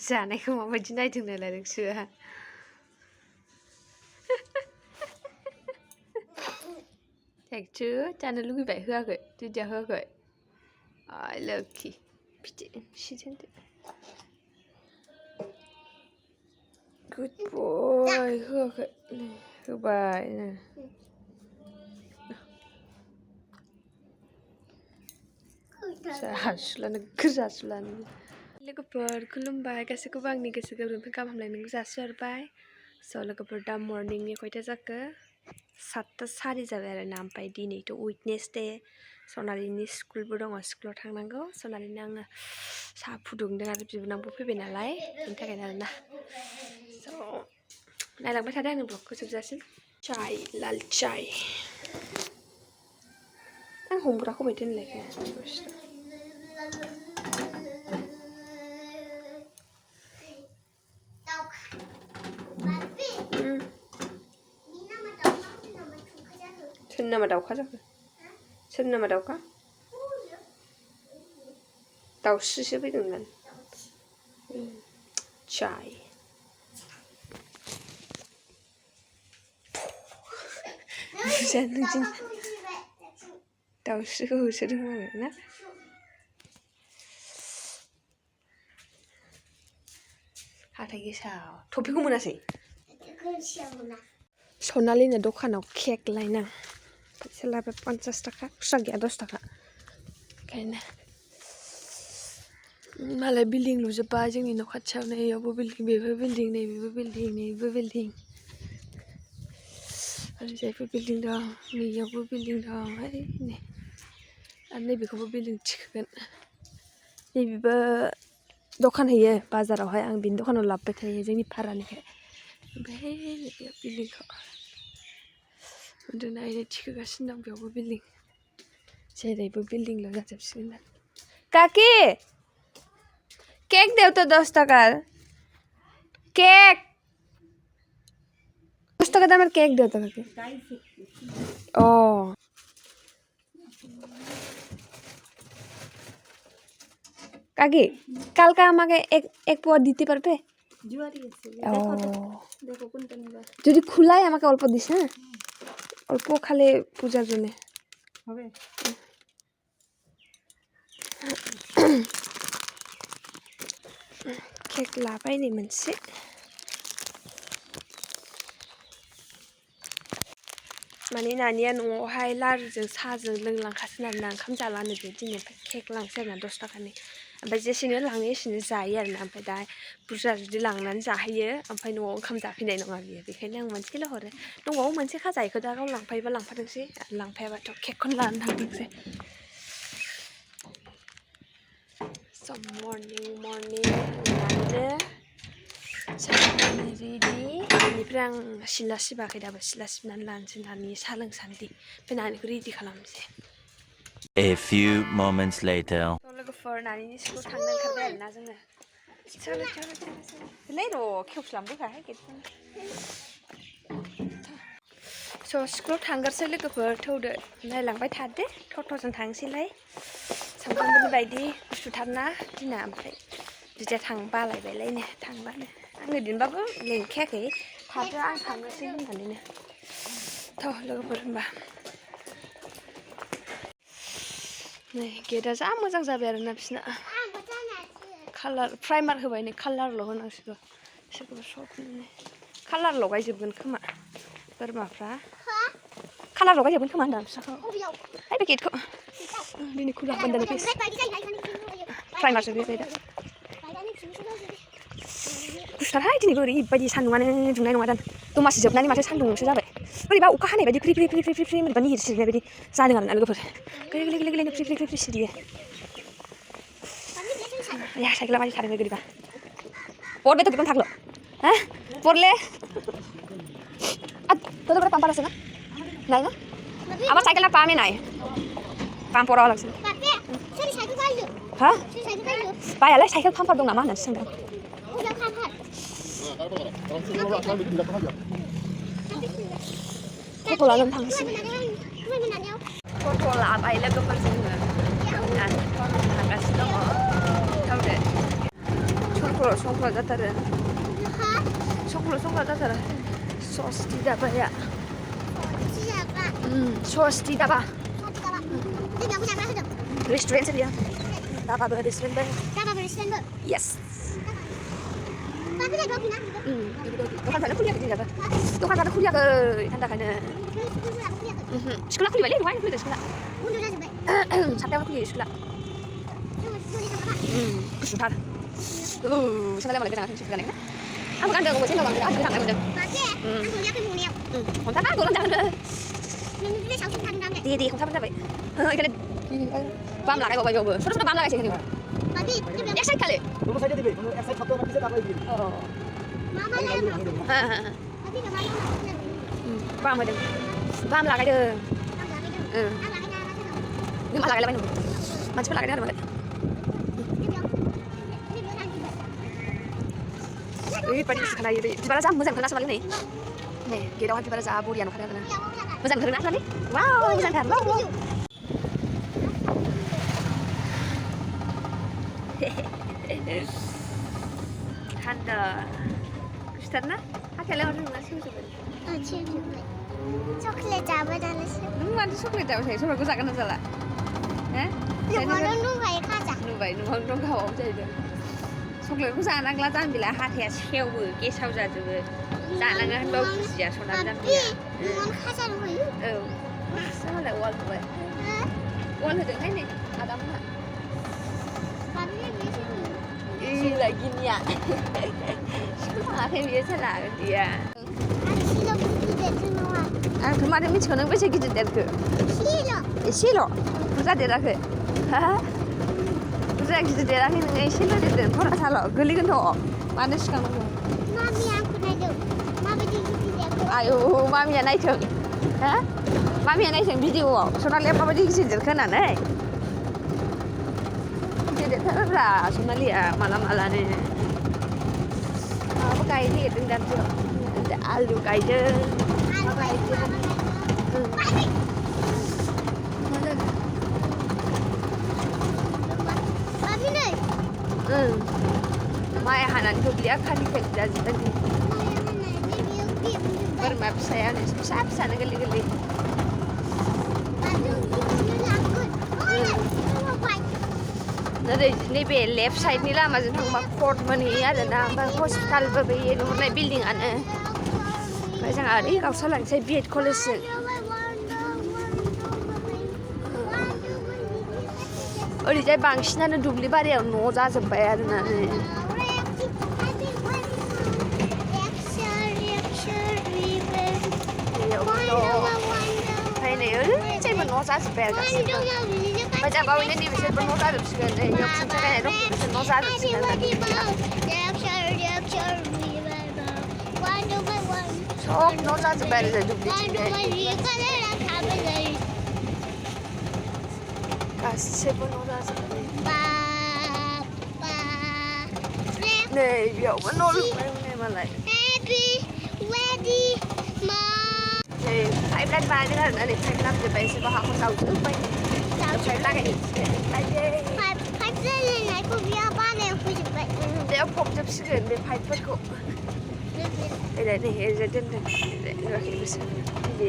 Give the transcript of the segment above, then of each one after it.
जानायखौ माबायदि नायदों नालाय नोंसोहा एकचु जानो लुगैबाय होआखै दिदिया होआखै लोखि बिदि सिजोनदो गुड बय होआखै होबाय जासुलानो जासुलानो लोगोफोर खुलुमबाय गासैखौबो आंनि गोसो गोरबोनिफ्राय गाहाम हामलायनायखौ जासिहरबाय स' लोगोफोर दा मर्निंनि खयथा जाखो 7:04 जाबाय आरो ना ओमफ्राय दिनैथ' उइकनेसडे सनालिनि स्कुलबो दङ स्कुलाव थांनांगौ सनालिनो आङो साहा फुदुंदों आरो बिबोनांबो फैबाय नालाय बेनि थाखायनो आरोना स' नायलांबाय थादो आंनि ब्लगखौ जोबजासिम चाय लाल चाय आं हमग्राखौ बायदि होनलायखाय सोरनि नामा दाउखा जाखो सोरनि नामा दाउखा दाउस्रिसो फैदोंमोन चाय दाउस्रिखौ होसोदों आङो ना हाथाय गेसाव टफिखौ मोनासै सनालिनो दखानाव केक लायनां फैसा लाबाय 50 थाखा खुस्रा गैया 10 थाखा ओंखायनो मालाय बिल्डिं लुजोब्बाय जोंनि न' खाथियावनो इयावबो बिल्डिं बेबो बिल्डिं नैबेबो बिल्डिं नैबेबो बिल्डिं ओरैजायबो बिल्डिं दं नैयावबो बिल्डिं दं ओरै नै आरो नैबेखौबो बिल्डिं थिखोगोन नैबेबो दखान होयो बाजारावहाय आं बिनि दखानाव लाबोबाय थायो जोंनि भारानिखाय ओमफ्राय नैबे बिल्डिंखौ उन्दुनाय थिखोगासिनो दं बेयावबो बिल्डिं जेरैबो बिल्डिंल' जाजोबसिगोन काकी केक देव तो 10 টাকার केक 10 টাকা দামের কেক দেও তো কাকি ও কাকি কালকে আমাকে এক পোয়া দিতে পারবে যদি খুলাই আমাকে অল্প দিস হ্যাঁ অল্প খালে পূজার জন্য হবে केक लाबाय नै मोनसे माने नानिया न'आवहाय लारुजों साहाजों लोंलांखासै आरोना ओंखाम जालानो बे दिनै केक लांसै आरोना 10 टाकानि ओमफ्राय जेसेनो लाङो एसेनो जायो आरोना ओमफ्राय दा बुरजा जुदि लांनानै जाहैयो ओमफ्राय न'आव ओंखाम जाफैनाय नङा बियो बेखायनो आं मोनसेल' हरो दंबावो मोनसे खाजा इखौ दा गाव लांफायोबा लांफाथोंसै लांफायाबाथ' केकखौनो लानानै थांथोंसै मर्निं लांदो रेडि बेनिफ्राय आं सिला सिबाखै दाबो सिला सिबनानै लानोसै नानि साहा लोंसान्दि ओमफ्राय नानिखौ रेडि खालामनोसै A few moments later लोगोफोर नानिनि स्कुल थांनो ओंखारबाय आरोना जोङो लै र' खेवस्लामबोखाहाय गेटखौनो स' स्कुलाव थांगारसै लोगोफोर थौदो नायलांबाय थादो टट'जों थांसैलाय सामफ्रामबोनि बायदि गुसुथारना दिना ओमफ्राय बिदिया थांनो बालायबायलायनो थांबानो आङो दिनबाबो लेंखायाखै थादो आं थांनोसै होननानैनो थ' लोगोफोर होनबा नै गेटआ जा मोजां जाबाय आरोना बिसिना कालार प्राइमार होबाय नै कालारल' होनांसिगौ बिसोरखौबो सबनो कालार लगायजोबगोन खोमा बोरमाफ्रा कालार लगायजोबगोन खोमा होनदां बिसोरखौ ओइ बे गेटखौ दिनै खुला बन्द फेस प्राइमारसो होबाय दा गुसुथारहाय दिनैबो ओरैबायदि सान्दुङानो दुंनाय नङा दां दमासि जोबनानै माथो सान्दुंसो जाबाय बोरैबा अखा हानाय बायदि free free free free free free मोनबा निहिर सिरिनाय बायदि जादों आरोना लोगोफोर गोरलै गोरलै गोरलैनो फ्रि फ्रि फ्रि फ्रि सिरियो या साइकेला मादि थादों बोरैबा por vete que contarlo ¿eh? Porle todo para pampar asena নাই না আমার সাইকেলটা পামে নাই পাম্প পরাও লাগছে হ্যাঁ বাইরে সাইকেল পাম্পার দं नामा होननानै सोंदों फट' लानानै थांनोसै फट' लाबाय लोगोफोरजों थांगासिनो दङ थावदो स्कुलफोराव संख्ला जाथारो Ha? संख्ला जाथारो सस्ति दाबाया Siapa? सस्ति दाबा Siapa? Ini nggak punya kelas itu. Restaurant छ dia दाबाबो रेस्टुरेन्ट भयो Siapa presiden bu? Yes Tapi saya belum pindah. दखानफ्रानो खुलियाखै जोंनाबो दखानफ्रानो खुलियाखै थान्दाखायनो Dulu aku lihat. स्कुला खुलिबायलै दहायनो खुलिदों स्कुला Mundur aja baik. 7टायावनो खुलियो स्कुला Tulis apa? गुसुथार सेन्देलआ मालाय गोजानाव थांसै गाननायखौनो आंबो गानदों अबे सेन्देल गानदों आंबो थांनाय मोनदों Pakai. Aku lihat ini mulia. हमथाना गरम जागोन Ini dia sausnya tadi nggak? दे हमथाबानो जाबाय ओंखायनो बाम लागायबावबाय बेयावबो सर सर बाम लागायसै होनो Tapi dia bilang, एक साइड खालि दोनों साइड दिबे दोनों एक साइड खत्म किसे काटबाय दिबे Mama lah yang mau. Tapi nggak mau. बाम होदों बाम लागायदों Aku lagi नों मा लागायलाबाय नों मानसिफोर लागायदों आरो मालाय ओरैबायदि गुसु खोनायो दै बिबारा जा मोजां खोनासोनालै नै गेटआवहाय बिबारा जा बरिया नुखादों आरोना मोजां नुथारदोंना सनालि वाव मोजांथार वाव थान्दा गुसुथार ना हाथायालाय हरदों नङा सेवजोबबाय Coklat apa dan sih? नों मानोथो चक्लेट जाबाय थायो चक्लेटखौ जागोन ना जाला Orang nunggu ya kaca. नुबाय नोंहाव दं गावआव जाहैदों चक्लेटखौ जानांला जाम्बिला हाथाया सेवो गेसाव जाजोबो जानाङा होनबाबो बुजिया सनालि Tapi Zambia dengan kaca dulu. औ बिसोर मालाय वाल होबाय वाल होदोंहाय नै आदामोनहा Tapi biasanya Gila gininya थाङाखै बियो साला dia ada silo gede semua. आं kemarin मिथिगौ नों बेसे गिदिर देरखो Silo. एसेल' बुरजा देराखै बुरजा गिदिर देराखै नोङो एसेल' देरदों थरासाल' गोलैगोनथ' मानो सिखांनांगौ Mami aku naik. Mami di sini aku. आयौ मामिया नायथों मामिया नायथों भिडिअआव सनालिया माबायदि गिदिर देरखो होननानै गिदिर देरथारोब्रा सनालिया माला मालानो माबाबो गायनो नागिरदों दाथ' आलु गायदों Aduh, Mami. Mami nih. माइ हानानै दुब्लिया खालि खालि जाजोबदों बोरमा फिसायानो फिसा फिसानो गोरलै गोरलै ओरै नैबे लेफ्ट साइडनि लामाजों थांबा कर्ट मोनहैयो आरोना ओमफ्राय हस्पिटालबो बेयो नुहुरनाय बिल्डिंआनो ओमफ्राय जोंहा ओरै गावस्रालांसै बिएड कलेजजों ओरैजाय बांसिनानो दुब्लि बारियाव न' जाजोब्बाय आरोना ओमफ्राय नै ओरैजायबो न' जाजोब्बाय आरो गासिबो ओमफ्राय दा बावैनो नैबिसोरबो न' जाजोबसिगोन नै बेयाव खुन्थिया गायनाय दं बिसोर न' जाजोबसिगोन सब न' जाजोब्बाय आरो जों दुब्लिथिंजाय गासैबो न' जाजोब्बाय नै बेयावबो न' लुबाय हनै मालाय नै पाइप लाइन बानायदों आरोना नै पाइप लाबोजोब्बाय एसेबो हाखौ जावजोब्बाय पाइप लागायनोसै बेयाव फबजोबसिगोन बे पाइपफोरखौ ओरै नै ओरैजाय दोनदों नुवाखै बिसोर बिदि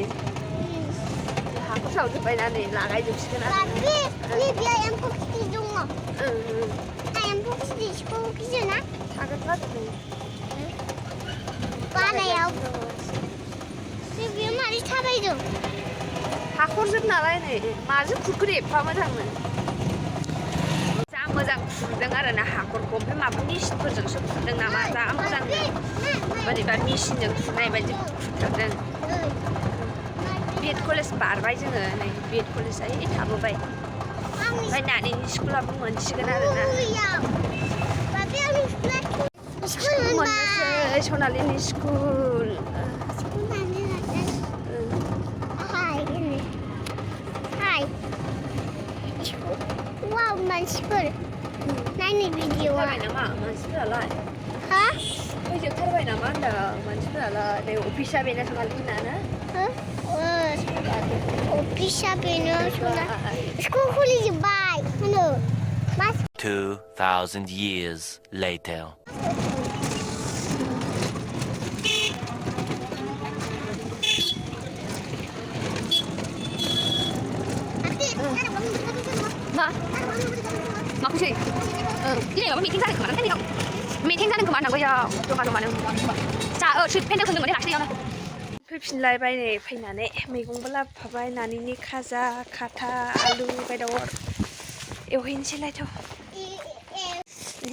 हाखौ जावजोब्बायना नै लागायजोबसिगोन आरो थागोन आरो नै हाखरजोब नालाय नै माजों खुरखोदो एफा मोजांनो जा मोजां खुरदों आरोना हाखरखौ ओमफ्राय माबा मेसिनफोरजोंसो खुरदों नामा जा मोजां बोरैबा मेसिनजों खुरनाय बायदि खुरथारदों बिएड कलेज बारबाय जोङो नै बिएड कलेजआ थाबोबाय ओमफ्राय नानिनि स्कुलाबो मोनसिगोन आरोना स्कुल मोननोसै सनालिनि school Wow, mansipur. Nani video. जाबाय नामा मानसिफोरालाय Hah? फैजोबथारबाय नामा होनदों मानसिफोरालाय नै अफिसा बेना सनालिनानो Bisa beno sudah. School kuli jebai. Mana? Mas. 2,000 years later. मा माखौसै दिनै माबा मिटिं जादों खोमा ना मिटिं जादों खोमा होननांगौ याव जमा जमानो जा पेन्डेल खोंदोंमोन दे दाख्लैयावनो फैफिनलायबाय नै फैनानै मैगंबो लाबोफाबाय नानिनि खाजा खाथा आलु बेदर एवहैनोसैलायथ'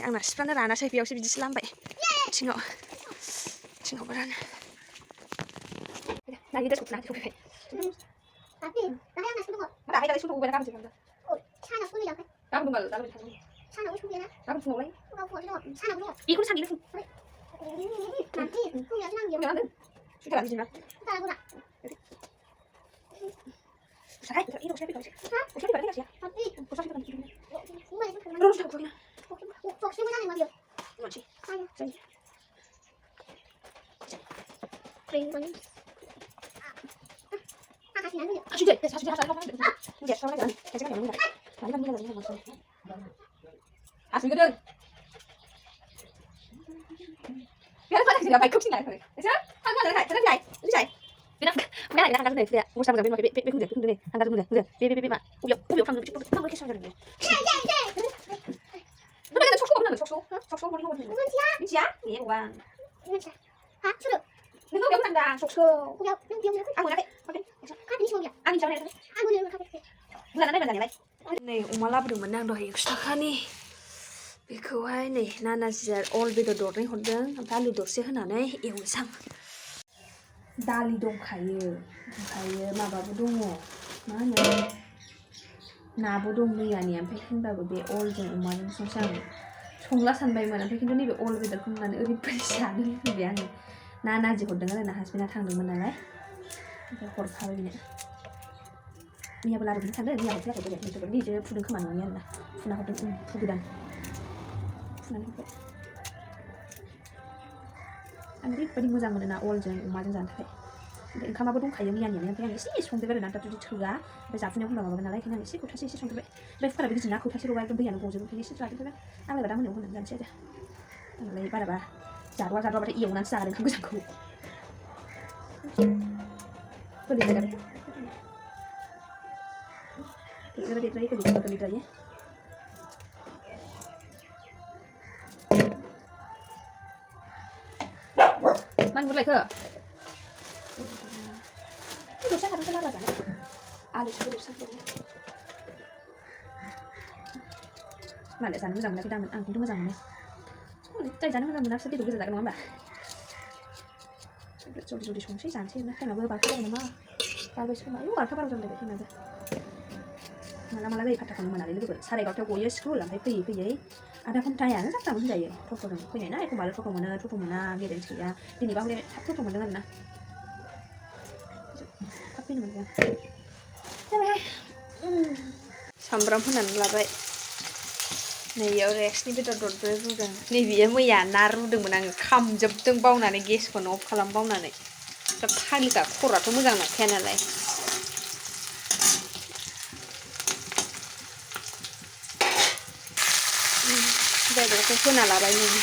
आंना सिफ्रानो रानासै बेयावसो बिदिसो लामबाय थिङावबो रानो नानि ड्रेसखौ फुनानै सफैबाय Tapi, bahaya nggak sih मा दाहाय दालाय सुबुंखौ गाबोन जोबलांदो Oh, sana aku bilang kan. गाबोन दंबाल गाबोन थांगोन Sana aku bilang. गाबोन फुङावलाय Aku mau foto. Sana aku. बेखौनो सानैनो फुं Nanti, aku lihat lagi. फुङाव लांदों सुइटार बिदिनो Ntar aku nak. साहाय ini usah pikir usah pikir ya Tapi, usah pikir gimana itu? terus tak punya Fokusnya mana yang dia? masih Ayo. saya Kering banget. Kasih nanti. sudah saya ngomong dia sama lagi saya kan ngomong lagi maksudnya asli gede biar pada sih baik kok sih nggak bisa kan kan nggak ini saya Bina, bina nak angkat dulu ya. Usah angkat dulu, be dulu. Angkat dulu, be mak. Uyo pang dulu. Pang dulu kesana dulu. Lu kan sok benar, sok mau ngomong. Bukan siap. Ini siap? Iya, bukan. Bukan siap. Hah, sudah. Ini tuh dia nak sok. Udah, dia. Aku nak. Oke. Kan ini semua. Ani sama ni. Aku dia kapan? Bulan mana bulan ni? Nih, umat labrungमोन आं दहाय एक्सट्राखा nih. बेखौहाय नै नाना जिया अल बेदर दरनै हरदों ओमफ्राय आलु दरसे होनानै एवनोसां दालि दंखायो ओमफ्रायो माबाबो दङ मा होनो नाबो दं मैयानि ओमफ्राय होनबाबो बे अलजों अमाजों संसै आं संला सानबायमोन ओमफ्राय खिन्थु नैबे अल बेदरखौ नुनानै ओरैबायदि जानो लुबैबाय आङो नानाजि हरदों आरो ना हासबेन्डआ थांदोंमोन नालाय ओमफ्राय हरखाबाय बेनो मैयाबो लाबोनो थांदों मैया हरफैयाखै बोरै बिसोरबो निजे फुदों खोमा न'नि आरोना फुना हरदों फुगोदान फुनानै हरबाय आं ओरैबायदि मोजां मोनो ना अलजों अमाजों जानो थाखाय ओमफ्राय ओंखामाबो दंखायो मैयानियानो ओमफ्राय आं एसे संदेरबाय आरो ना दा जुदि थोआ ओमफ्य जाफुनायाव होनबा माबागोन नालाय ओंखायनो आं एसे खौथासे एसे संदेरबाय ओमफ्राय कुकाराबो गिदिर ना खौथासे लगाय एकदम दैयानो गजोबो ओंखायनो एसे लादेरबाय आंलाय दा मोनायाव होनानै जानोसै आरो आंलाय बाराबा जादावाबाथाय एवनानैसो जागोन ओंखाम गोजांखौ गोरलै जायो Mana mulai ke? Dosa kan kelar kan? Alis itu dosa. Mana sana moजां मोनाखै दामोन आं खिन्थु मोजां मोनो. जाय जानो मोजां मोना बिसोर गोजा जागोन नङा होमबा? जल्दि संसै जानोसै ना टाइमाबो बारखाबाय नामा? बारबायसो खोमा आयौ बारखा बारा जालायबाय टाइमाबो. माला जायो फाथाखौनो मोनालै लोगोफोर 11:30 गयो स्कुल ओमफ्राय फैयै आधा घन्टायानो जाफ्रामो होनजायो टट'जों फैनाय ना एखमबा टट' मोनो टट' मोना गेरेन्टि गैया दिनैबा हले थाब टट' मोनदों आरोना थाब फैनो मोनदों जाबाय सामब्राम होनानै लाबाय नैयाव रेक्सनि बेदर दरबो रुदों नैबेयो मैया ना रुदोंमोन आङो खामजोबदों बावनानै गेसखौनो अफ खालाम बावनानै दा फाग्लिखा खर'आथ' मोजां नंखाया नालाय बेदरखौ होना लाबाय नोङो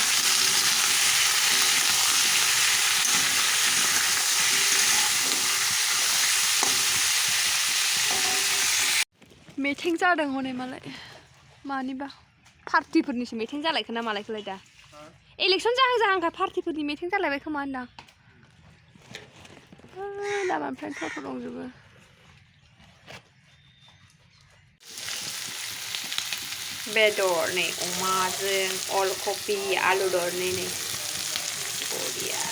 मिटिं जादों हनै मालाय मानिबा पार्टिफोरनिसो मिटिं जालायखो ना मालायखौलाय दा इलेक्सन जाहांखाय पार्टिफोरनि मिटिं जालायबाय खोमा होनदां दामानिफ्रायनो टट' दंजोबो बेदर नै अमाजों अल कफि आलु दरनै नै बरिया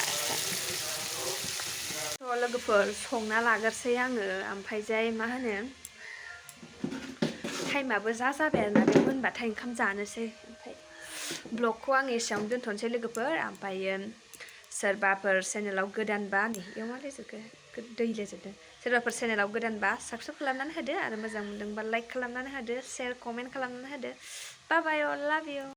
थ' लोगोफोर संना लागोरसै आङो ओमफ्रायजाय मा होनो टाइमाबो जाबाय आरोना बे मोनबाथाय ओंखाम जानोसै ओमफ्राय ब्लगखौ आं एसेयावनो दोनथ'नोसै लोगोफोर ओमफ्रायो सोरबाफोर चेनेलाव गोदानबा नै इयाव मा लेजोबखो दै लेजोबदों सोरबाफोर चेनेलाव गोदानबा साबस्क्राइब खालामनानै होदो आरो मोजां मोनदोंबा लाइक खालामनानै होदो शेयार कमेन्ट खालामनानै होदो बाय बाय अल लाभ इउ